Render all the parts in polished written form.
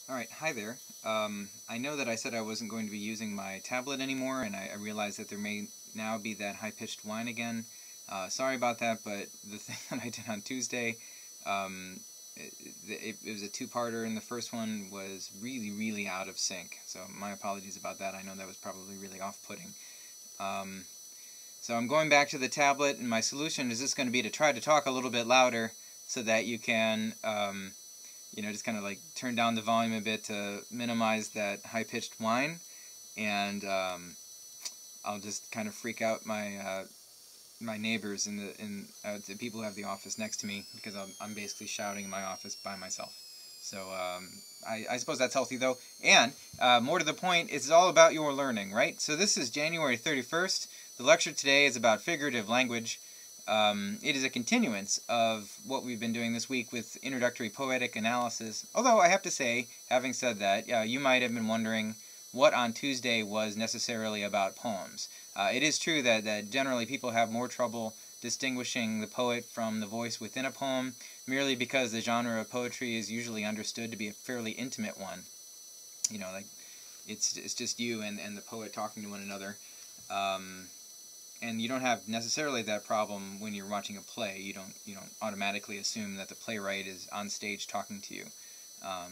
Alright, hi there. I know that I said I wasn't going to be using my tablet anymore, and I realized that there may now be that high-pitched whine again. Sorry about that, but the thing that I did on Tuesday, it was a two-parter, and the first one was really, really out of sync. So my apologies about that. I know that was probably really off-putting. So I'm going back to the tablet, and my solution is just going to be to try to talk a little bit louder so that you can just kind of like turn down the volume a bit to minimize that high-pitched whine, and I'll just kind of freak out my my neighbors and the people who have the office next to me, because I'm basically shouting in my office by myself. So I suppose that's healthy though, and more to the point, it's all about your learning, right? So this is January 31st. The lecture today is about figurative language. It is a continuance of what we've been doing this week with introductory poetic analysis. Although I have to say, having said that, you might have been wondering what on Tuesday was necessarily about poems. It is true that generally people have more trouble distinguishing the poet from the voice within a poem, merely because the genre of poetry is usually understood to be a fairly intimate one. You know, like it's just you and the poet talking to one another. And you don't have necessarily that problem when you're watching a play. You don't automatically assume that the playwright is on stage talking to you.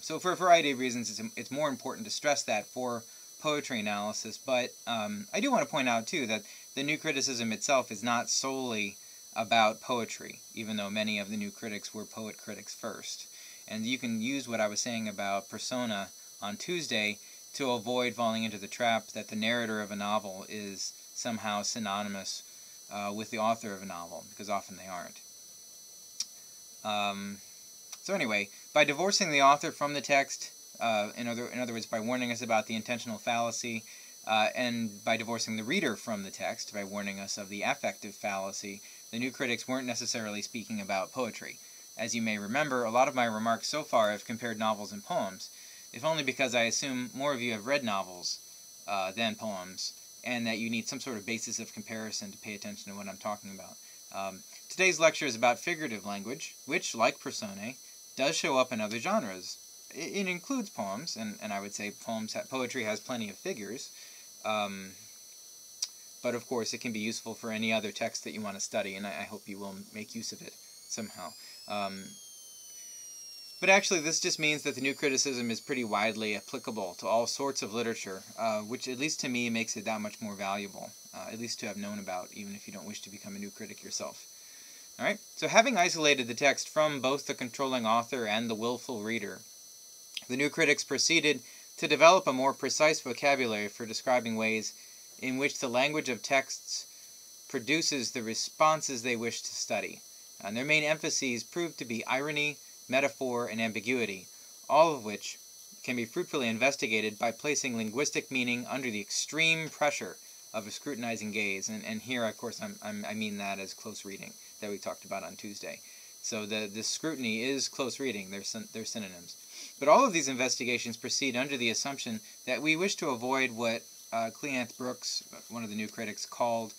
So for a variety of reasons, it's more important to stress that for poetry analysis. But I do want to point out too that the new criticism itself is not solely about poetry, even though many of the new critics were poet critics first. And you can use what I was saying about persona on Tuesday to avoid falling into the trap that the narrator of a novel is somehow synonymous with the author of a novel, because often they aren't. So anyway, by divorcing the author from the text, in other words, by warning us about the intentional fallacy, and by divorcing the reader from the text, by warning us of the affective fallacy, the new critics weren't necessarily speaking about poetry. As you may remember, a lot of my remarks so far have compared novels and poems, if only because I assume more of you have read novels than poems, and that you need some sort of basis of comparison to pay attention to what I'm talking about. Today's lecture is about figurative language, which, like personae, does show up in other genres. It includes poems, and I would say poetry has plenty of figures, but of course it can be useful for any other text that you want to study, and I hope you will make use of it somehow. But actually, this just means that the new criticism is pretty widely applicable to all sorts of literature, which at least to me makes it that much more valuable, at least to have known about, even if you don't wish to become a new critic yourself. All right, so having isolated the text from both the controlling author and the willful reader, the new critics proceeded to develop a more precise vocabulary for describing ways in which the language of texts produces the responses they wish to study. And their main emphases proved to be irony, metaphor, and ambiguity, all of which can be fruitfully investigated by placing linguistic meaning under the extreme pressure of a scrutinizing gaze. And here, of course, I mean that as close reading that we talked about on Tuesday. So the scrutiny is close reading. They're synonyms. But all of these investigations proceed under the assumption that we wish to avoid what Cleanth Brooks, one of the new critics, called,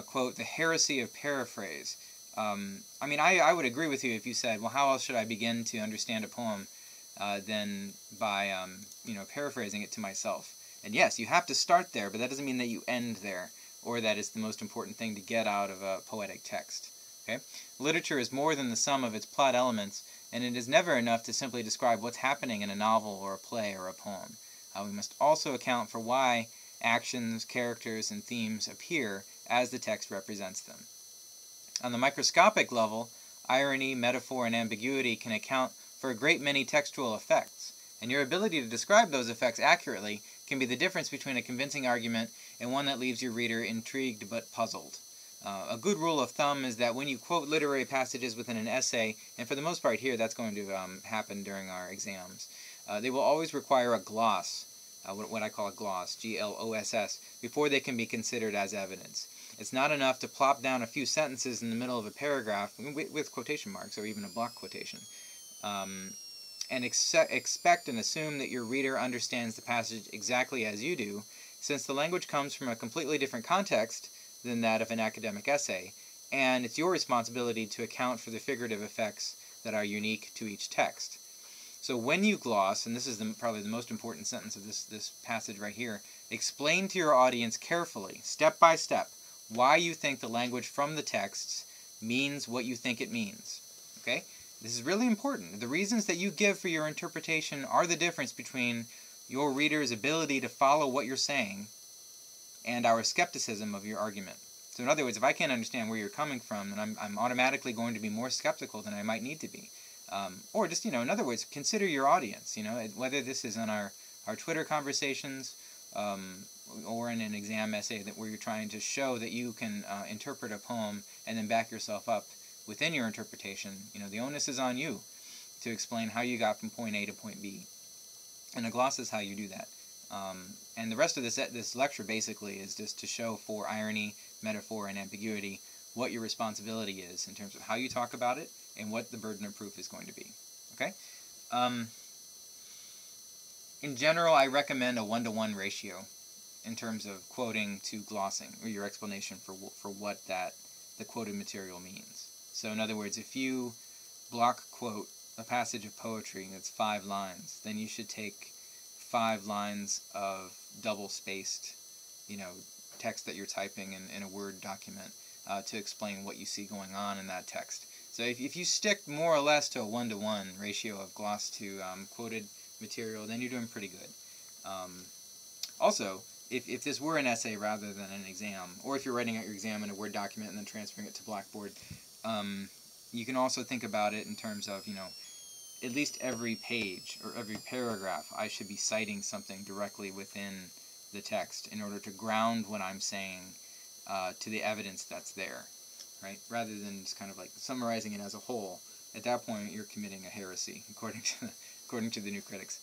quote, the heresy of paraphrase. I mean, I would agree with you if you said, well, how else should I begin to understand a poem than by, paraphrasing it to myself? And yes, you have to start there, but that doesn't mean that you end there, or that it's the most important thing to get out of a poetic text. Okay? Literature is more than the sum of its plot elements, and it is never enough to simply describe what's happening in a novel or a play or a poem. We must also account for why actions, characters, and themes appear as the text represents them. On the microscopic level, irony, metaphor, and ambiguity can account for a great many textual effects, and your ability to describe those effects accurately can be the difference between a convincing argument and one that leaves your reader intrigued but puzzled. A good rule of thumb is that when you quote literary passages within an essay, and for the most part here that's going to happen during our exams, they will always require a gloss, what I call a gloss, G-L-O-S-S, before they can be considered as evidence. It's not enough to plop down a few sentences in the middle of a paragraph with quotation marks or even a block quotation, and expect and assume that your reader understands the passage exactly as you do, since the language comes from a completely different context than that of an academic essay, and it's your responsibility to account for the figurative effects that are unique to each text. So when you gloss, and this is probably the most important sentence of this passage right here, explain to your audience carefully, step by step, why you think the language from the texts means what you think it means. Okay? This is really important. The reasons that you give for your interpretation are the difference between your reader's ability to follow what you're saying and our skepticism of your argument. So in other words, if I can't understand where you're coming from, then I'm automatically going to be more skeptical than I might need to be. Or just, in other words, consider your audience, whether this is on our Twitter conversations or in an exam essay where you're trying to show that you can interpret a poem and then back yourself up within your interpretation. The onus is on you to explain how you got from point A to point B. And a gloss is how you do that. And the rest of this lecture basically is just to show for irony, metaphor, and ambiguity what your responsibility is in terms of how you talk about it and what the burden of proof is going to be. Okay? In general, I recommend a 1-to-1 ratio in terms of quoting to glossing, or your explanation for what the quoted material means. So in other words, if you block quote a passage of poetry that's 5 lines, then you should take 5 lines of double-spaced, text that you're typing in a Word document to explain what you see going on in that text. So if you stick more or less to a 1-to-1 ratio of gloss to quoted material, then you're doing pretty good. Also, if this were an essay rather than an exam, or if you're writing out your exam in a Word document and then transferring it to Blackboard, you can also think about it in terms of, at least every page or every paragraph, I should be citing something directly within the text in order to ground what I'm saying to the evidence that's there, right? Rather than just kind of like summarizing it as a whole. At that point, you're committing a heresy, according to the new critics.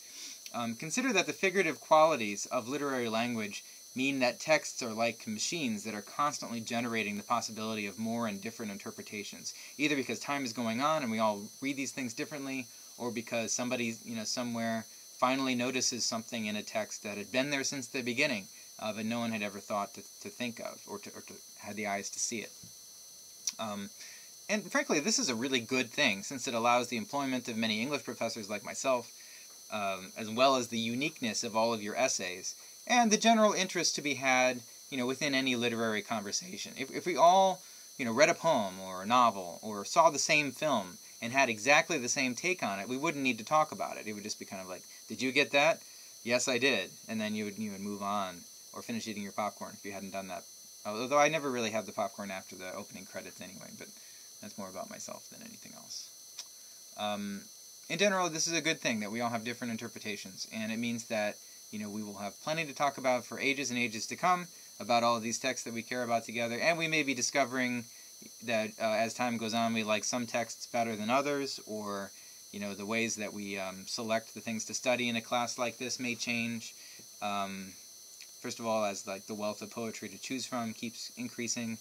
Consider that the figurative qualities of literary language mean that texts are like machines that are constantly generating the possibility of more and different interpretations, either because time is going on and we all read these things differently, or because somebody, somewhere finally notices something in a text that had been there since the beginning, but no one had ever thought to think of or to had the eyes to see it. And frankly, this is a really good thing, since it allows the employment of many English professors like myself, as well as the uniqueness of all of your essays, and the general interest to be had, within any literary conversation. If we all, read a poem or a novel or saw the same film and had exactly the same take on it, we wouldn't need to talk about it. It would just be kind of like, did you get that? Yes, I did. And then you would move on or finish eating your popcorn if you hadn't done that. Although I never really have the popcorn after the opening credits anyway, but that's more about myself than anything else. In general, this is a good thing that we all have different interpretations, and it means that we will have plenty to talk about for ages and ages to come about all of these texts that we care about together, and we may be discovering that as time goes on we like some texts better than others, or the ways that we select the things to study in a class like this may change. First of all, as the wealth of poetry to choose from keeps increasing,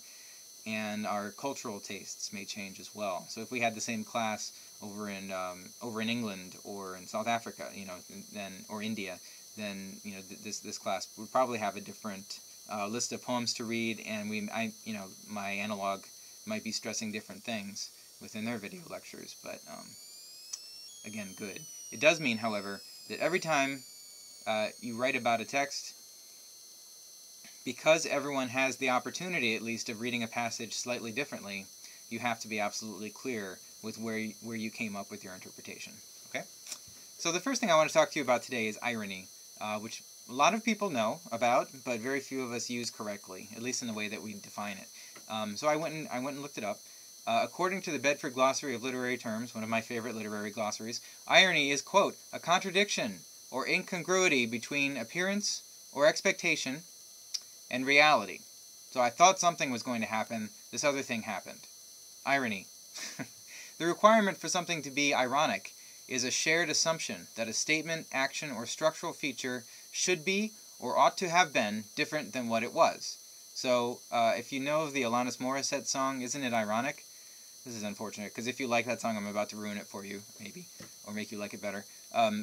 and our cultural tastes may change as well. So if we had the same class over in England or in South Africa, or India, then this class would probably have a different list of poems to read, and my analog might be stressing different things within their video lectures. But again, good. It does mean, however, that every time you write about a text, because everyone has the opportunity, at least, of reading a passage slightly differently, you have to be absolutely clear with where you came up with your interpretation. Okay? So the first thing I want to talk to you about today is irony, which a lot of people know about, but very few of us use correctly, at least in the way that we define it. So I went and looked it up. According to the Bedford Glossary of Literary Terms, one of my favorite literary glossaries, irony is, quote, a contradiction or incongruity between appearance or expectation and reality. So I thought something was going to happen, this other thing happened. Irony. The requirement for something to be ironic is a shared assumption that a statement, action, or structural feature should be, or ought to have been, different than what it was. So, if you know the Alanis Morissette song, Isn't It Ironic? This is unfortunate, because if you like that song, I'm about to ruin it for you, maybe, or make you like it better.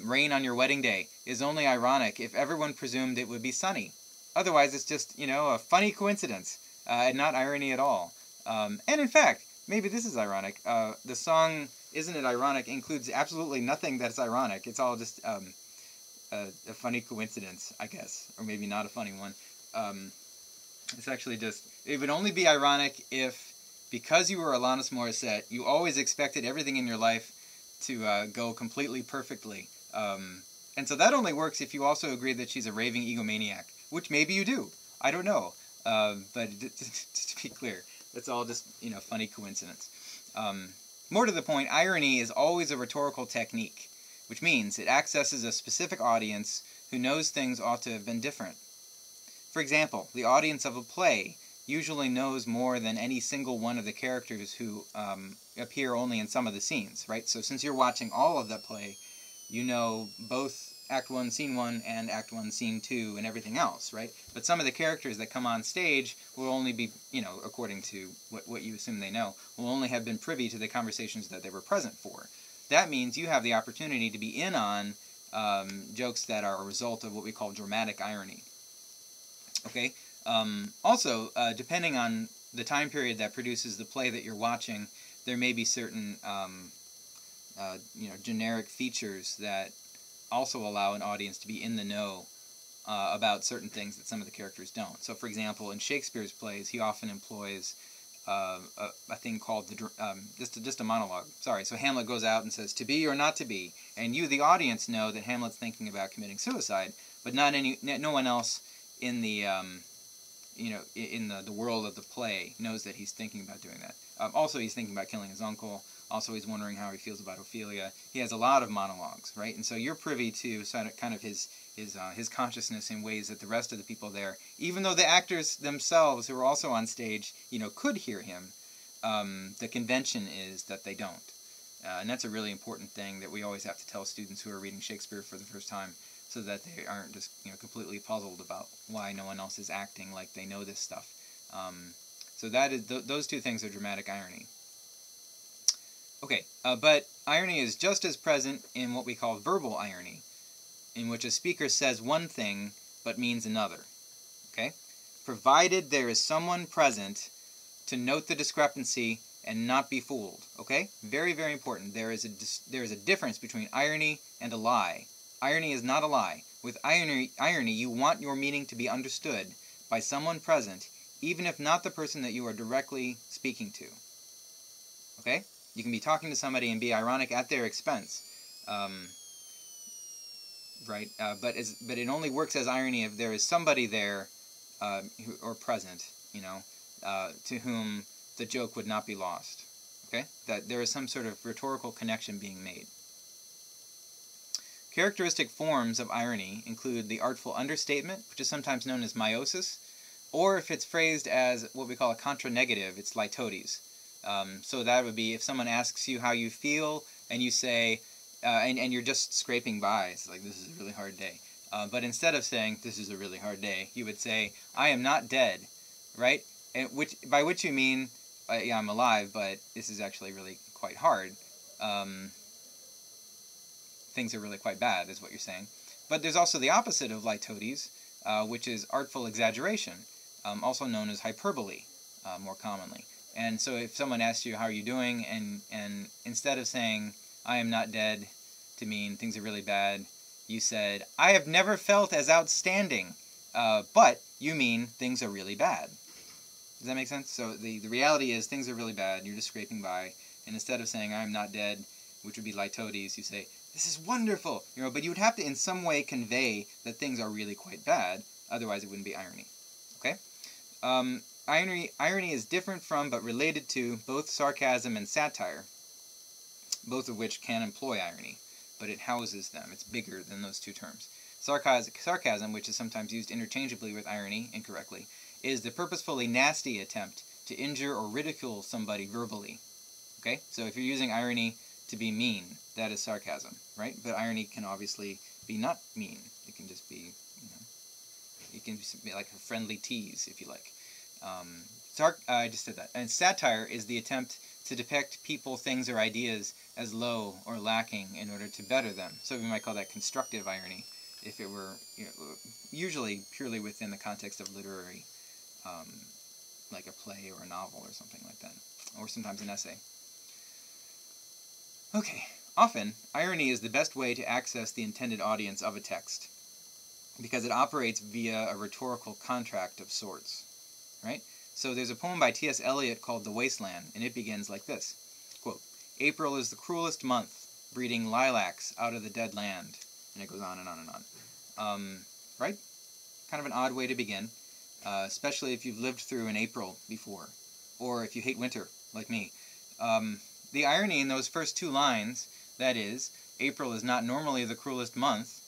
Rain on your wedding day is only ironic if everyone presumed it would be sunny. Otherwise, it's just, a funny coincidence, and not irony at all. And in fact, maybe this is ironic. The song isn't it ironic includes absolutely nothing that's ironic. It's all just a funny coincidence, I guess, or maybe not a funny one. It's actually just, it would only be ironic if, because you were Alanis Morissette, you always expected everything in your life to go completely perfectly. And so that only works if you also agree that she's a raving egomaniac, which maybe you do. I don't know. But just to be clear, it's all just, funny coincidence. More to the point, irony is always a rhetorical technique, which means it accesses a specific audience who knows things ought to have been different. For example, the audience of a play usually knows more than any single one of the characters who appear only in some of the scenes, right? So since you're watching all of that play, you know both Act 1, Scene 1, and Act 1, Scene 2, and everything else, right? But some of the characters that come on stage will only be, according to what you assume they know, will only have been privy to the conversations that they were present for. That means you have the opportunity to be in on jokes that are a result of what we call dramatic irony. Okay? Also, depending on the time period that produces the play that you're watching, there may be certain, generic features that also allow an audience to be in the know about certain things that some of the characters don't. So, for example, in Shakespeare's plays, he often employs a thing called just a monologue. Sorry. So Hamlet goes out and says, "To be or not to be," and you, the audience, know that Hamlet's thinking about committing suicide, but no one else in the in the world of the play knows that he's thinking about doing that. Also, he's thinking about killing his uncle. Also, he's wondering how he feels about Ophelia. He has a lot of monologues, right? And so you're privy to kind of his consciousness in ways that the rest of the people there, even though the actors themselves who are also on stage, could hear him, the convention is that they don't. And that's a really important thing that we always have to tell students who are reading Shakespeare for the first time, so that they aren't just completely puzzled about why no one else is acting like they know this stuff. So that is those two things are dramatic irony. Okay, but irony is just as present in what we call verbal irony, in which a speaker says one thing but means another. Okay, provided there is someone present to note the discrepancy and not be fooled. Okay, very, very important. There is a difference between irony and a lie. Irony is not a lie. With irony, you want your meaning to be understood by someone present, even if not the person that you are directly speaking to. Okay? You can be talking to somebody and be ironic at their expense, right? But it only works as irony if there is somebody there or present, to whom the joke would not be lost. Okay? That there is some sort of rhetorical connection being made. Characteristic forms of irony include the artful understatement, which is sometimes known as meiosis, or if it's phrased as what we call a contranegative, it's litotes. So that would be if someone asks you how you feel, and you say, and you're just scraping by, it's like, this is a really hard day. But instead of saying, this is a really hard day, you would say, I am not dead, right? And by which you mean, yeah, I'm alive, but this is actually really quite hard. Things are really quite bad, is what you're saying. But there's also the opposite of litotes, which is artful exaggeration, also known as hyperbole, more commonly. And so if someone asks you, how are you doing, and instead of saying, I am not dead, to mean things are really bad, you said, I have never felt as outstanding, but you mean things are really bad. Does that make sense? So the reality is things are really bad, you're just scraping by, and instead of saying, I am not dead, which would be litotes, you say, this is wonderful, but you would have to in some way convey that things are really quite bad, otherwise it wouldn't be irony. Okay? Irony is different from, but related to, both sarcasm and satire, both of which can employ irony, but it houses them. It's bigger than those two terms. Sarcasm, which is sometimes used interchangeably with irony, incorrectly, is the purposefully nasty attempt to injure or ridicule somebody verbally. Okay? So if you're using irony to be mean, that is sarcasm, right? But irony can obviously be not mean. It can just be, it can be like a friendly tease, if you like. I just said that. And satire is the attempt to depict people, things, or ideas as low or lacking in order to better them. So we might call that constructive irony, if it were usually purely within the context of literary, like a play or a novel or something like that, or sometimes an essay. Okay, often, irony is the best way to access the intended audience of a text, because it operates via a rhetorical contract of sorts, right? So there's a poem by T.S. Eliot called The Wasteland, and it begins like this, quote, "April is the cruelest month, breeding lilacs out of the dead land," and it goes on and on and on. Right? Kind of an odd way to begin, especially if you've lived through an April before, or if you hate winter, like me. The irony in those first two lines, that is, April is not normally the cruelest month,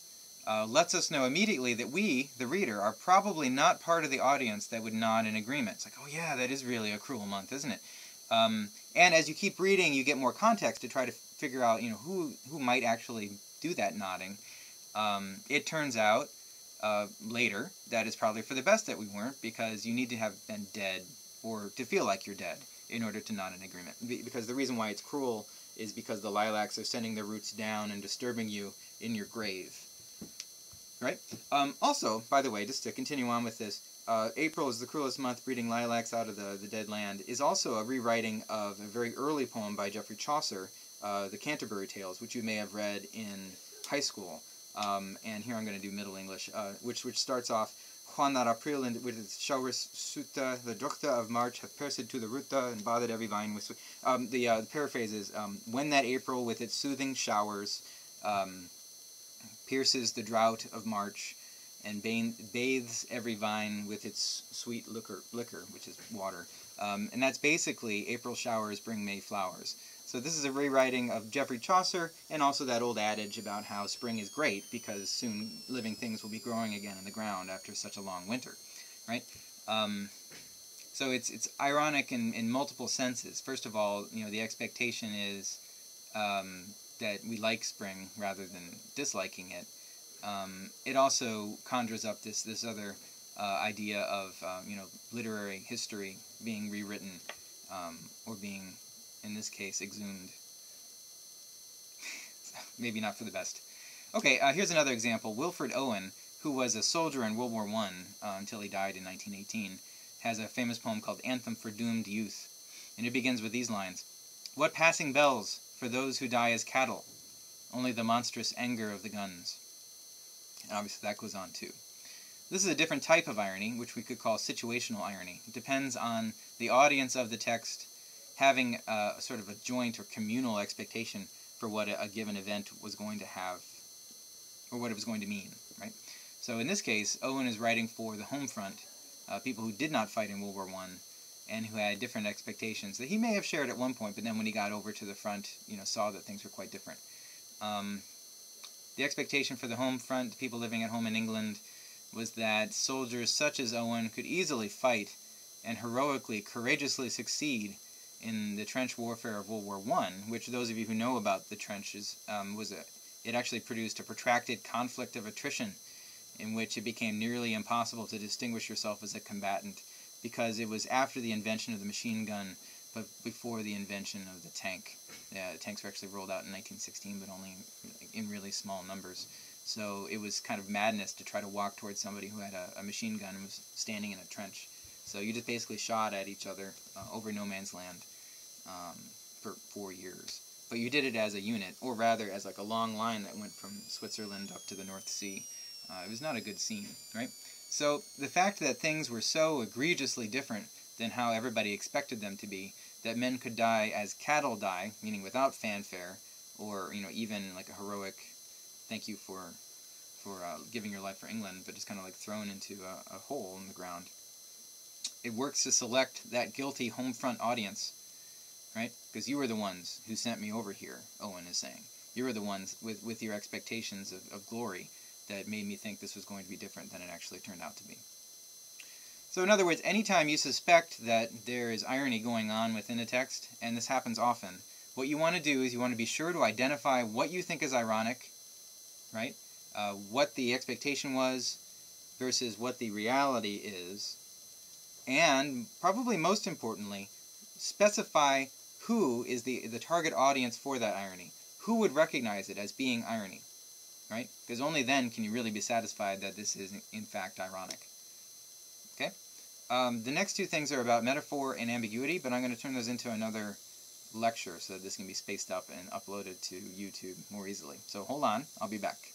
lets us know immediately that we, the reader, are probably not part of the audience that would nod in agreement. It's like, oh yeah, that is really a cruel month, isn't it? And as you keep reading, you get more context to try to figure out, who might actually do that nodding. It turns out later that it's probably for the best that we weren't, because you need to have been dead or to feel like you're dead in order to nod in agreement. Because the reason why it's cruel is because the lilacs are sending their roots down and disturbing you in your grave. Right? Also, by the way, just to continue on with this, April is the cruelest month, breeding lilacs out of the dead land, is also a rewriting of a very early poem by Geoffrey Chaucer, the Canterbury Tales, which you may have read in high school. And here I'm going to do Middle English, which starts off, "Juan that April with its showers suta, the dochter of March hath pierced to the ruta and bathed every vine with..." The paraphrase is, "When that April with its soothing showers pierces the drought of March and bathes every vine with its sweet liquor, which is water." And that's basically April showers bring May flowers. So this is a rewriting of Geoffrey Chaucer, and also that old adage about how spring is great because soon living things will be growing again in the ground after such a long winter, right? So it's ironic in multiple senses. First of all, the expectation is that we like spring rather than disliking it. It also conjures up this other idea of literary history being rewritten or being, in this case, exhumed. Maybe not for the best. Okay, here's another example. Wilfred Owen, who was a soldier in World War I until he died in 1918, has a famous poem called Anthem for Doomed Youth. And it begins with these lines, "What passing bells for those who die as cattle? Only the monstrous anger of the guns." And obviously that goes on too. This is a different type of irony, which we could call situational irony. It depends on the audience of the text having sort of a joint or communal expectation for what a given event was going to have, or what it was going to mean, right? So in this case, Owen is writing for the home front, people who did not fight in World War I, and who had different expectations that he may have shared at one point, but then when he got over to the front, saw that things were quite different. The expectation for the home front, people living at home in England, was that soldiers such as Owen could easily fight and heroically, courageously succeed in the trench warfare of World War I, which those of you who know about the trenches, it actually produced a protracted conflict of attrition in which it became nearly impossible to distinguish yourself as a combatant, because it was after the invention of the machine gun, but before the invention of the tank. The tanks were actually rolled out in 1916, but only in really small numbers. So it was kind of madness to try to walk towards somebody who had a machine gun and was standing in a trench. So you just basically shot at each other over no man's land for 4 years. But you did it as a unit, or rather as like a long line that went from Switzerland up to the North Sea. It was not a good scene, right? So the fact that things were so egregiously different than how everybody expected them to be, that men could die as cattle die, meaning without fanfare, or even like a heroic thank you for giving your life for England, but just kind of like thrown into a hole in the ground. It works to select that guilty home front audience, right? Because you were the ones who sent me over here, Owen is saying. You were the ones with your expectations of glory that made me think this was going to be different than it actually turned out to be. So in other words, anytime you suspect that there is irony going on within a text, and this happens often, what you want to do is you want to be sure to identify what you think is ironic, right? What the expectation was versus what the reality is, and probably most importantly, specify who is the target audience for that irony. Who would recognize it as being irony, right? Because only then can you really be satisfied that this is in fact ironic. Okay? The next two things are about metaphor and ambiguity, but I'm going to turn those into another lecture so that this can be spaced up and uploaded to YouTube more easily. So hold on, I'll be back.